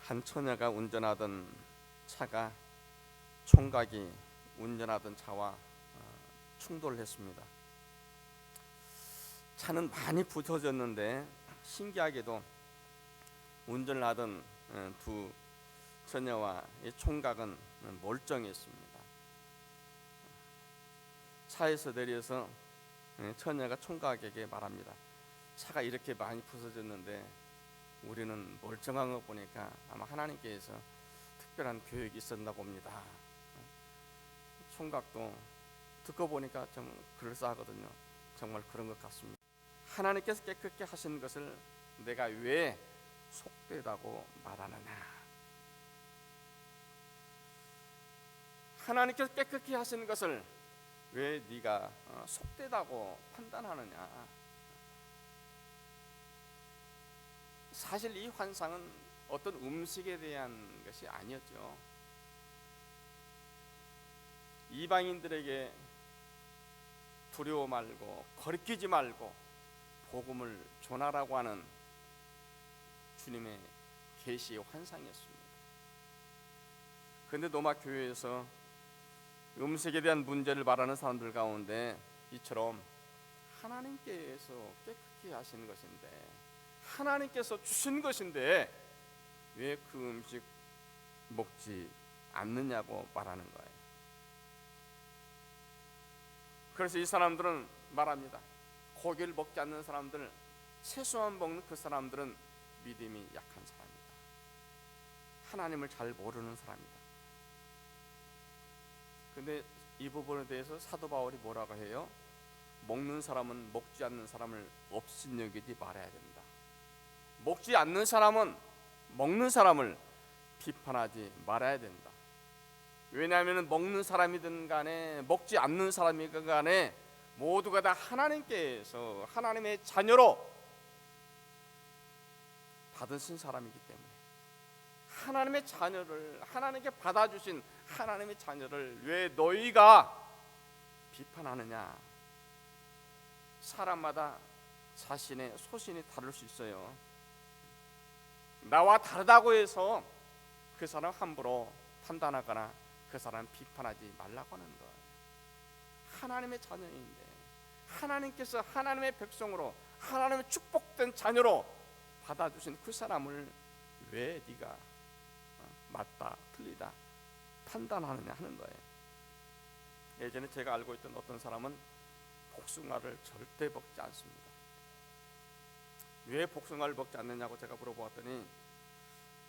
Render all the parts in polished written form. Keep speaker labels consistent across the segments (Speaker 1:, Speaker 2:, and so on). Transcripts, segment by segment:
Speaker 1: 한 처녀가 운전하던 차가 총각이 운전하던 차와 충돌을 했습니다. 차는 많이 부서졌는데 신기하게도 운전을 하던 두 처녀와 이 총각은 멀쩡했습니다. 차에서 내려서 처녀가 총각에게 말합니다. 차가 이렇게 많이 부서졌는데 우리는 멀쩡한 거 보니까 아마 하나님께서 특별한 교육이 있었나 봅니다. 총각도 듣고 보니까 좀 그럴싸하거든요. 정말 그런 것 같습니다. 하나님께서 깨끗게 하신 것을 내가 왜 속되다고 말하느냐? 하나님께서 깨끗게 하신 것을 왜 네가 속되다고 판단하느냐? 사실 이 환상은 어떤 음식에 대한 것이 아니었죠. 이방인들에게 두려워 말고 거리끼지 말고 복음을 전하라고 하는 주님의 계시의 환상이었습니다. 그런데 로마 교회에서 음식에 대한 문제를 말하는 사람들 가운데 이처럼 하나님께서 깨끗게 하신 것인데, 하나님께서 주신 것인데 왜 그 음식 먹지 않느냐고 말하는 거예요. 그래서 이 사람들은 말합니다. 고기를 먹지 않는 사람들, 채소만 먹는 그 사람들은 믿음이 약한 사람이다. 하나님을 잘 모르는 사람이다. 근데 이 부분에 대해서 사도 바울이 뭐라고 해요? 먹는 사람은 먹지 않는 사람을 업신여기지 말아야 된다. 먹지 않는 사람은 먹는 사람을 비판하지 말아야 된다. 왜냐하면 먹는 사람이든 간에 먹지 않는 사람이든 간에 모두가 다 하나님께서 하나님의 자녀로 받으신 사람이기 때문에 하나님의 자녀를 하나님께 받아주신 하나님의 자녀를 왜 너희가 비판하느냐? 사람마다 자신의 소신이 다를 수 있어요. 나와 다르다고 해서 그 사람 함부로 판단하거나 그 사람 비판하지 말라고 하는 거예요. 하나님의 자녀인데 하나님께서 하나님의 백성으로 하나님의 축복된 자녀로 받아주신 그 사람을 왜 네가 맞다 틀리다 판단하느냐 하는 거예요. 예전에 제가 알고 있던 어떤 사람은 복숭아를 절대 먹지 않습니다. 왜 복숭아를 먹지 않느냐고 제가 물어보았더니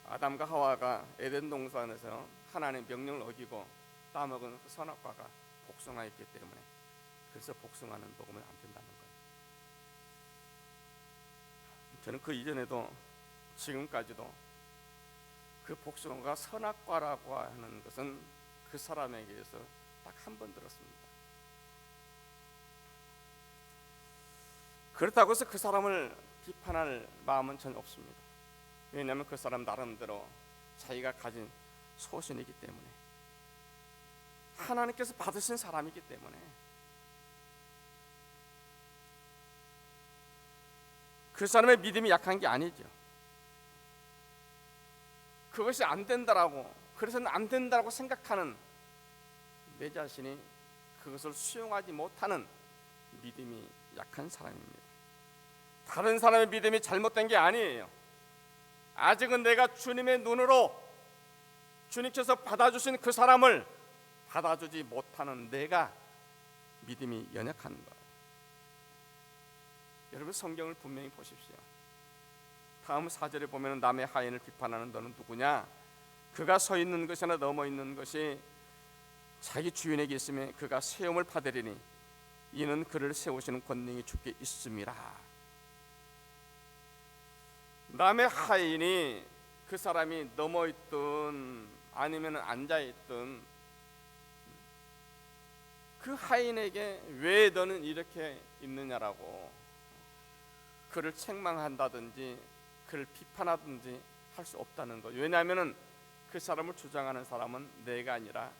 Speaker 1: 아담과 하와가 에덴 동산에서 하나님의 명령을 어기고 따먹은 그 선악과가 복숭아였기 때문에, 그래서 복숭아는 먹으면 안 된다는 거예요. 저는 그 이전에도 지금까지도 그 복숭아가 선악과라고 하는 것은 그 사람에게서 딱 한 번 들었습니다. 그렇다고 해서 그 사람을 비판할 마음은 전혀 없습니다. 왜냐하면 그 사람 나름대로 자기가 가진 소신이기 때문에, 하나님께서 받으신 사람이기 때문에 그 사람의 믿음이 약한 게 아니죠. 그것이 안 된다라고, 그래서는 안 된다라고 생각하는 내 자신이 그것을 수용하지 못하는 믿음이 약한 사람입니다. 다른 사람의 믿음이 잘못된 게 아니에요. 아직은 내가 주님의 눈으로 주님께서 받아주신 그 사람을 받아주지 못하는 내가 믿음이 연약한 거예요. 여러분 성경을 분명히 보십시오. 다음 4절에 보면 남의 하인을 비판하는 너는 누구냐? 그가 서 있는 것이나 넘어 있는 것이 자기 주인에게 있으면 그가 세움을 받으리니 이는 그를 세우시는 권능이 주께 있음이라. 남의 하인이 그 사람이 넘어 있든 아니면 앉아 있든 그 하인에게 왜 너는 이렇게 있느냐라고 그를 책망한다든지 그를 비판하든지 할 수 없다는 것. 왜냐하면 그 사람을 주장하는 사람은 내가 아니라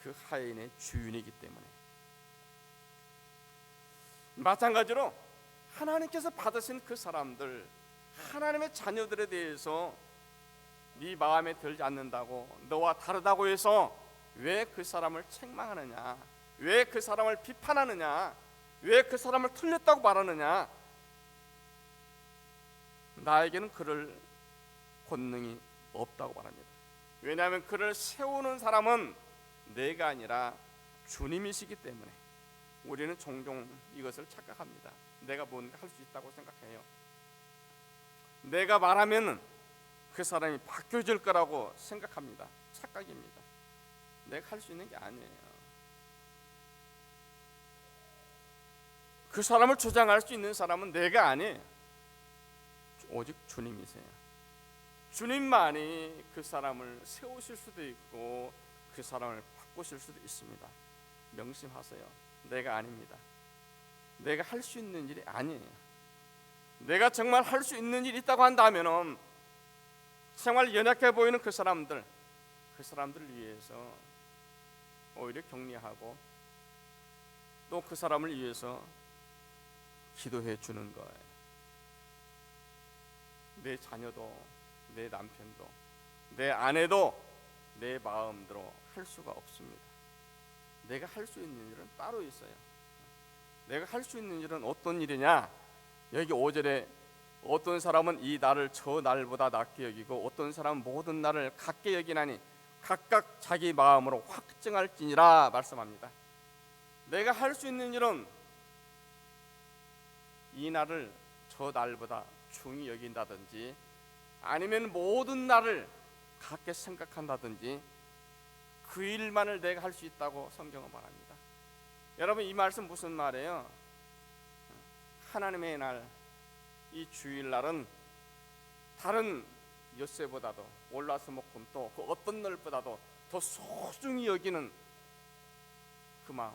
Speaker 1: 그 하인의 주인이기 때문에. 마찬가지로 하나님께서 받으신 그 사람들, 하나님의 자녀들에 대해서 네 마음에 들지 않는다고, 너와 다르다고 해서 왜 그 사람을 책망하느냐, 왜 그 사람을 비판하느냐, 왜 그 사람을 틀렸다고 말하느냐. 나에게는 그럴 권능이 없다고 말합니다. 왜냐하면 그를 세우는 사람은 내가 아니라 주님이시기 때문에. 우리는 종종 이것을 착각합니다. 내가 뭔가 할 수 있다고 생각해요. 내가 말하면 그 사람이 바뀌어질 거라고 생각합니다. 착각입니다. 내가 할 수 있는 게 아니에요. 그 사람을 조장할 수 있는 사람은 내가 아니에요. 오직 주님이세요. 주님만이 그 사람을 세우실 수도 있고 그 사람을 바꾸실 수도 있습니다. 명심하세요. 내가 아닙니다. 내가 할 수 있는 일이 아니에요. 내가 정말 할 수 있는 일이 있다고 한다면 정말 연약해 보이는 그 사람들을 위해서 오히려 격려하고 또 그 사람을 위해서 기도해 주는 거예요. 내 자녀도, 내 남편도, 내 아내도 내 마음대로 할 수가 없습니다. 내가 할 수 있는 일은 따로 있어요. 내가 할 수 있는 일은 어떤 일이냐? 여기 5절에 어떤 사람은 이 날을 저 날보다 낮게 여기고 어떤 사람은 모든 날을 같게 여기나니 각각 자기 마음으로 확증할지니라 말씀합니다. 내가 할 수 있는 일은 이 날을 저 날보다 중히 여긴다든지 아니면 모든 날을 같게 생각한다든지 그 일만을 내가 할 수 있다고 성경은 말합니다. 여러분, 이 말씀 무슨 말이에요? 하나님의 날, 이 주일날은 다른 엿새보다도 월화수목금도 그 어떤 날보다도 더 소중히 여기는 그 마음,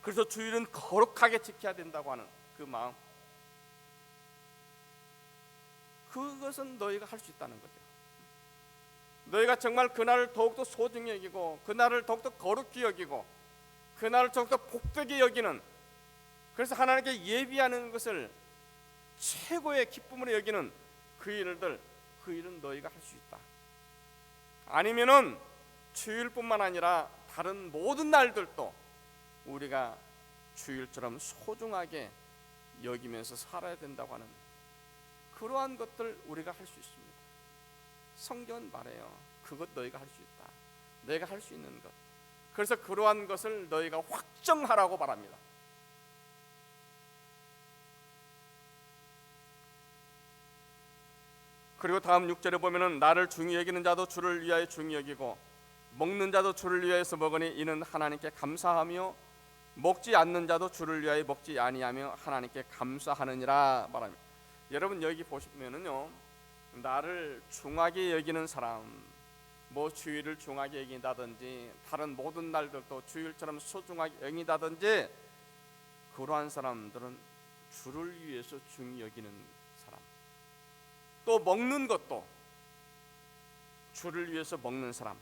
Speaker 1: 그래서 주일은 거룩하게 지켜야 된다고 하는 그 마음, 그것은 너희가 할 수 있다는 거죠. 너희가 정말 그날을 더욱더 소중히 여기고 그날을 더욱더 거룩히 여기고 그날을 더욱더 복되게 여기는, 그래서 하나님께 예비하는 것을 최고의 기쁨으로 여기는 그 일은 너희가 할 수 있다. 아니면은 주일뿐만 아니라 다른 모든 날들도 우리가 주일처럼 소중하게 여기면서 살아야 된다고 하는 그러한 것들 우리가 할 수 있습니다. 성경은 말해요. 그것 너희가 할 수 있다. 내가 할 수 있는 것. 그래서 그러한 것을 너희가 확정하라고 말합니다. 그리고 다음 6절에 보면은 나를 중히 여기는 자도 주를 위하여 중히 여기고 먹는 자도 주를 위하여서 먹으니 이는 하나님께 감사하며 먹지 않는 자도 주를 위하여 먹지 아니하며 하나님께 감사하느니라 말합니다. 여러분, 여기 보시면은요, 나를 중하게 여기는 사람, 뭐 주일을 중하게 여긴다든지 다른 모든 날들도 주일처럼 소중하게 여긴다든지 그러한 사람들은 주를 위해서 중히 여기는 사람, 또 먹는 것도 주를 위해서 먹는 사람.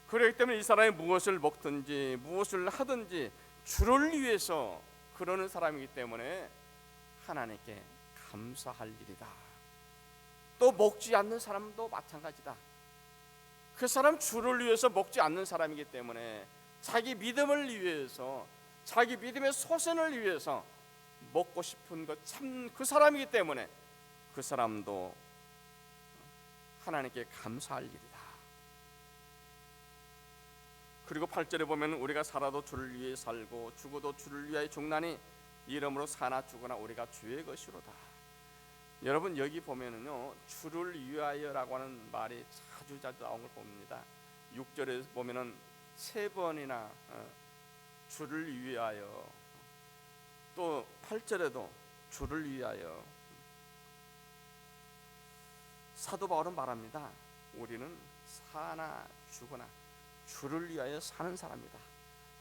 Speaker 1: 그렇기 때문에 이 사람이 무엇을 먹든지 무엇을 하든지 주를 위해서 그러는 사람이기 때문에 하나님께 감사할 일이다. 또 먹지 않는 사람도 마찬가지다. 그 사람 주를 위해서 먹지 않는 사람이기 때문에 자기 믿음을 위해서, 자기 믿음의 소신을 위해서 먹고 싶은 것 참 그 사람이기 때문에 그 사람도 하나님께 감사할 일이다. 그리고 8절에 보면 우리가 살아도 주를 위해 살고 죽어도 주를 위하여 죽나니 이러므로 사나 죽으나 우리가 주의 것이로다. 여러분, 여기 보면은요, 주를 위하여라고 하는 말이 자주 나온 걸 봅니다. 6절에 보면은 3번이나 주를 위하여, 또 8절에도 주를 위하여. 사도 바울은 말합니다. 우리는 사나 죽으나 주를 위하여 사는 사람이다.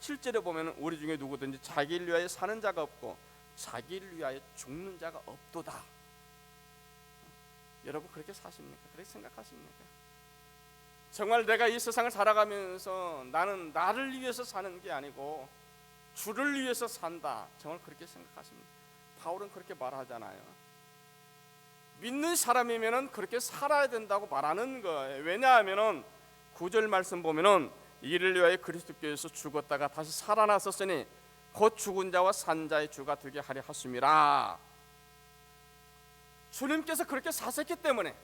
Speaker 1: 7절에 보면 우리 중에 누구든지 자기를 위하여 사는 자가 없고 자기를 위하여 죽는 자가 없도다. 여러분, 그렇게 사십니까? 그렇게 생각하십니까? 정말 내가 이 세상을 살아가면서 나는 나를 위해서 사는 게 아니고 주를 위해서 산다, 정말 그렇게 생각하십니까? 바울은 그렇게 말하잖아요. 믿는 사람이면은 그렇게 살아야 된다고 말하는 거예요. 왜냐하면은 9절 말씀 보면은 이를 위하여 그리스도께서 죽었다가 다시 살아나셨으니 곧 죽은 자와 산 자의 주가 되게 하려 하심이라. 주님께서 그렇게 사셨기 때문에,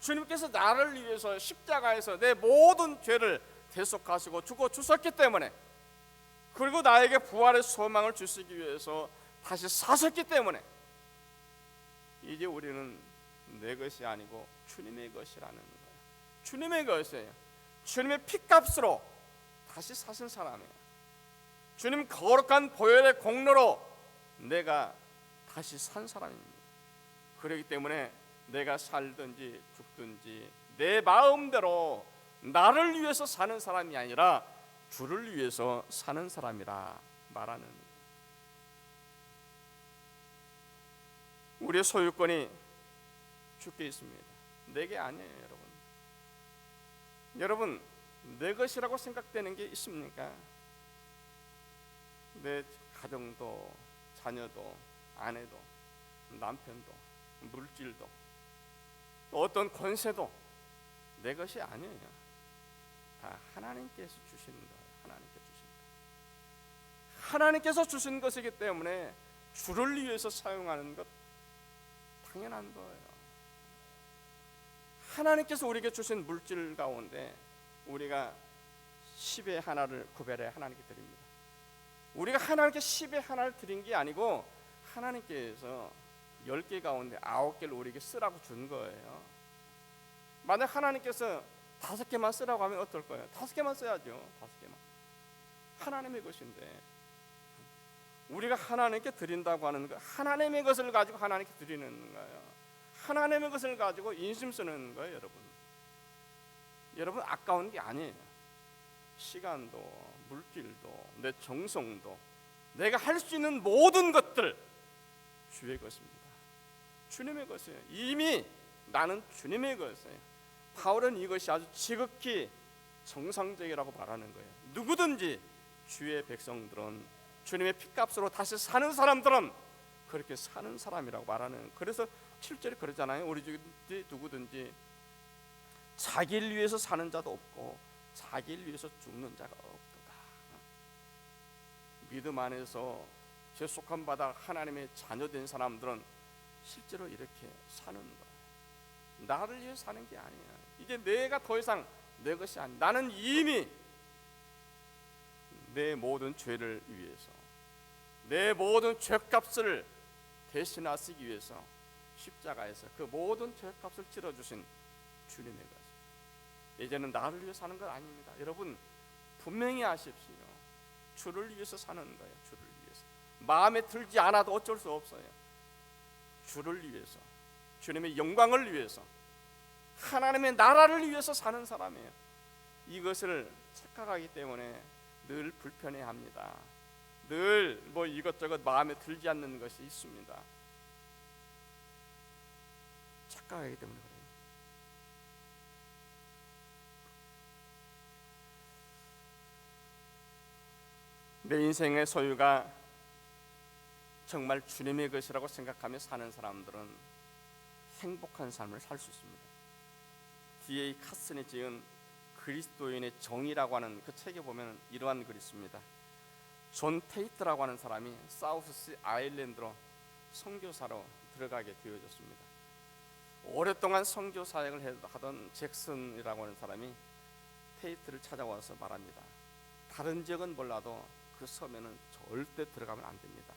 Speaker 1: 주님께서 나를 위해서 십자가에서 내 모든 죄를 대속하시고 죽어 주셨기 때문에, 그리고 나에게 부활의 소망을 주시기 위해서 다시 사셨기 때문에, 이제 우리는 내 것이 아니고 주님의 것이라는 거예요. 주님의 것이에요. 주님의 피값으로 다시 사신 사람이에요. 주님 거룩한 보혈의 공로로 내가 다시 산 사람입니다. 그렇기 때문에 내가 살든지 죽든지 내 마음대로 나를 위해서 사는 사람이 아니라 주를 위해서 사는 사람이라 말하는 거예요. 우리의 소유권이 주께 있습니다. 내게 아니에요, 여러분. 여러분, 내 것이라고 생각되는 게 있습니까? 내 가정도, 자녀도, 아내도, 남편도, 물질도, 어떤 권세도 내 것이 아니에요. 다 하나님께서 주시는 거예요. 하나님께서 주신 것이기 때문에 주를 위해서 사용하는 것 당연한 거예요. 하나님께서 우리에게 주신 물질 가운데 우리가 10의 하나를 구별해 하나님께 드립니다. 우리가 하나님께 10의 하나를 드린 게 아니고 하나님께서 10개 가운데 9개를 우리에게 쓰라고 준 거예요. 만약 하나님께서 5개만 쓰라고 하면 어떨 거예요? 5개만 써야죠. 5개만. 하나님의 것인데 우리가 하나님께 드린다고 하는 거, 하나님의 것을 가지고 하나님께 드리는 거예요. 하나님의 것을 가지고 인심 쓰는 거예요, 여러분. 여러분, 아까운 게 아니에요. 시간도, 물질도, 내 정성도, 내가 할 수 있는 모든 것들 주의 것입니다. 주님의 것이에요. 이미 나는 주님의 것이에요. 바울은 이것이 아주 지극히 정상적이라고 말하는 거예요. 누구든지 주의 백성들은, 주님의 피값으로 다시 사는 사람들은 그렇게 사는 사람이라고 말하는. 그래서 7절에 그러잖아요. 우리 중에 누구든지 자기를 위해서 사는 자도 없고 자기를 위해서 죽는 자가 없도다. 믿음 안에서 죄속함 받아 하나님의 자녀된 사람들은 실제로 이렇게 사는 거예요. 나를 위해 사는 게 아니야. 이제 내가 더 이상 내 것이 아니야. 나는 이미 내 모든 죄를 위해서, 내 모든 죄값을 대신하시기 위해서 십자가에서 그 모든 죄값을 치러주신 주님의 것. 이제는 나를 위해 사는 건 아닙니다. 여러분, 분명히 아십시오. 주를 위해서 사는 거예요. 주를 위해서. 마음에 들지 않아도 어쩔 수 없어요. 주를 위해서, 주님의 영광을 위해서, 하나님의 나라를 위해서 사는 사람이에요. 이것을 착각하기 때문에 늘 불편해합니다. 늘 뭐 이것저것 마음에 들지 않는 것이 있습니다. 착각하기 때문에 그래요. 내 인생의 소유가 정말 주님의 것이라고 생각하며 사는 사람들은 행복한 삶을 살 수 있습니다. D.A. 카슨이 지은 그리스도인의 정의라고 하는 그 책에 보면 이러한 글이 있습니다. 존 테이트라고 하는 사람이 사우스 아일랜드로 선교사로 들어가게 되어졌습니다. 오랫동안 선교 사역을 하던 잭슨이라고 하는 사람이 테이트를 찾아와서 말합니다. 다른 지역은 몰라도 그 섬에는 절대 들어가면 안 됩니다.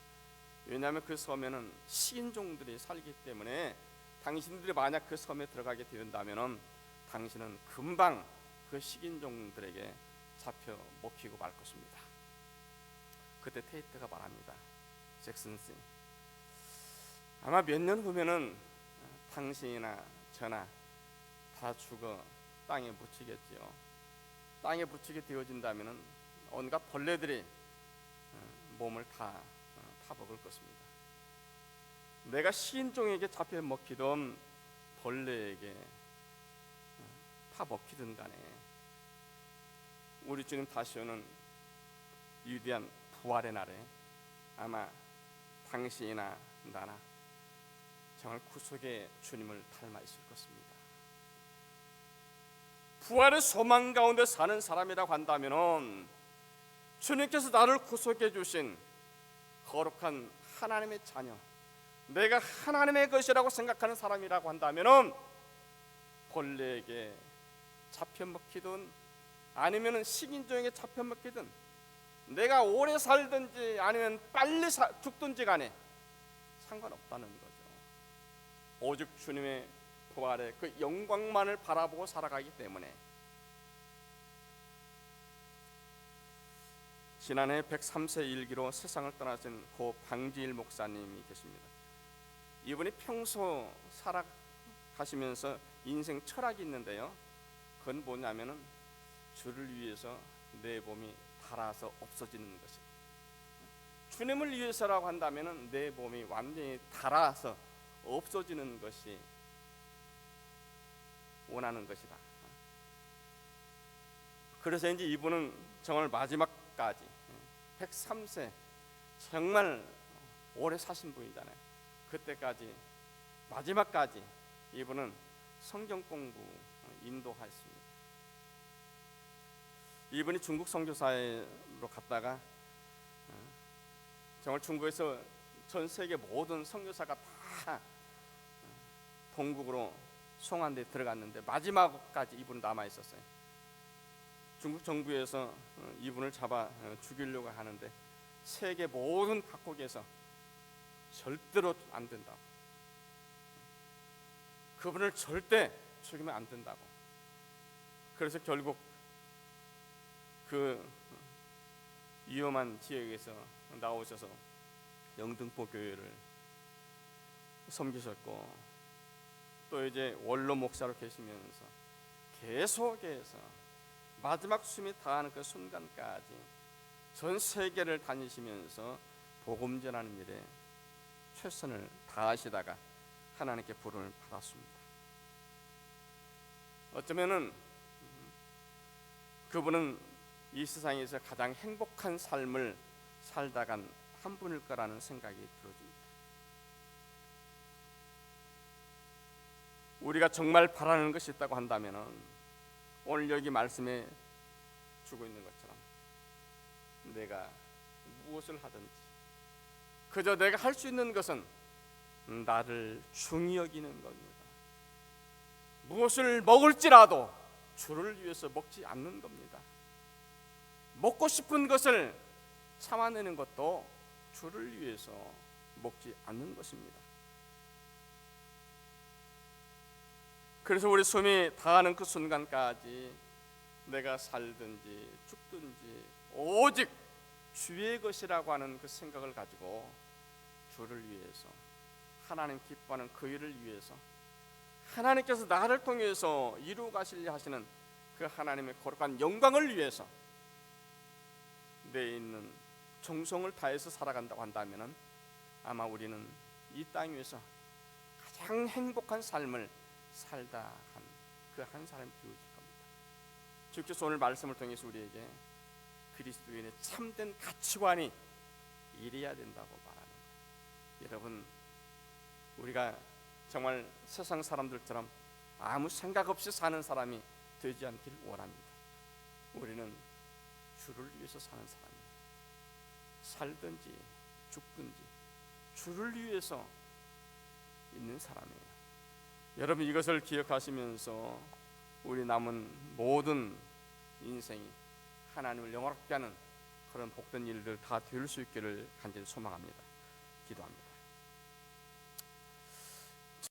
Speaker 1: 왜냐하면 그 섬에는 식인종들이 살기 때문에 당신들이 만약 그 섬에 들어가게 된다면 당신은 금방 그 식인종들에게 잡혀 먹히고 말 것입니다. 그때 테이트가 말합니다. 잭슨 씨, 아마 몇 년 후면은 당신이나 저나 다 죽어 땅에 묻히겠지요. 땅에 묻히게 되어진다면은 온갖 벌레들이 몸을 다 파먹을 것입니다. 내가 식인종에게 잡혀 먹히던 벌레에게 파먹히든 간에 우리 주님 다시 오는 위대한 부활의 날에 아마 당신이나 나나 정말 구속의 주님을 닮아 있을 것입니다. 부활의 소망 가운데 사는 사람이라고 한다면 주님께서 나를 구속해 주신 거룩한 하나님의 자녀, 내가 하나님의 것이라고 생각하는 사람이라고 한다면 벌레에게 잡혀먹히든 아니면 식인종에게 잡혀먹히든 내가 오래 살든지 아니면 빨리 죽든지 간에 상관없다는 거죠. 오직 주님의 부활의 그 영광만을 바라보고 살아가기 때문에. 지난해 103세 일기로 세상을 떠나신 고 방지일 목사님이 계십니다. 이분이 평소 살아가시면서 인생 철학이 있는데요, 그건 뭐냐면은 주를 위해서 내 몸이 닳아서 없어지는 것이다. 주님을 위해서라고 한다면은 내 몸이 완전히 닳아서 없어지는 것이 원하는 것이다. 그래서 이제 이분은 정말 마지막까지 103세 정말 오래 사신 분이잖아요. 그때까지 마지막까지 이분은 성경 공부 인도하였습니다. 이분이 중국 선교사로 갔다가 정말 중국에서 전 세계 모든 선교사가 다 본국으로 송환돼 들어갔는데 마지막까지 이분은 남아 있었어요. 중국 정부에서 이분을 잡아 죽이려고 하는데 세계 모든 각국에서 절대로 안 된다고, 그분을 절대 죽이면 안 된다고. 그래서 결국 그 위험한 지역에서 나오셔서 영등포 교회를 섬기셨고, 또 이제 원로 목사로 계시면서 계속해서 마지막 숨이 다하는 그 순간까지 전 세계를 다니시면서 복음 전하는 일에 최선을 다하시다가 하나님께 부름을 받았습니다. 어쩌면은 그분은 이 세상에서 가장 행복한 삶을 살다 간 한 분일 거라는 생각이 들어집니다. 우리가 정말 바라는 것이 있다고 한다면은 오늘 여기 말씀에 주고 있는 것처럼 내가 무엇을 하든지 그저 내가 할 수 있는 것은 나를 중히 여기는 겁니다. 무엇을 먹을지라도 주를 위해서 먹지 않는 겁니다. 먹고 싶은 것을 참아내는 것도 주를 위해서 먹지 않는 것입니다. 그래서 우리 숨이 다하는 그 순간까지 내가 살든지 죽든지 오직 주의 것이라고 하는 그 생각을 가지고 주를 위해서, 하나님 기뻐하는 그 일을 위해서, 하나님께서 나를 통해서 이루어 가시려 하시는 그 하나님의 거룩한 영광을 위해서 내 있는 정성을 다해서 살아간다고 한다면 아마 우리는 이 땅 위에서 가장 행복한 삶을 살다 한 그 한 사람이 되어질 겁니다. 주께서 오늘 말씀을 통해서 우리에게 그리스도인의 참된 가치관이 이래야 된다고 말하는 거예요. 여러분, 우리가 정말 세상 사람들처럼 아무 생각 없이 사는 사람이 되지 않길 원합니다. 우리는 주를 위해서 사는 사람이에요. 살든지 죽든지 주를 위해서 있는 사람이에요. 여러분, 이것을 기억하시면서 우리 남은 모든 인생이 하나님을 영화롭게 하는 그런 복된 일들 다 될 수 있기를 간절히 소망합니다. 기도합니다.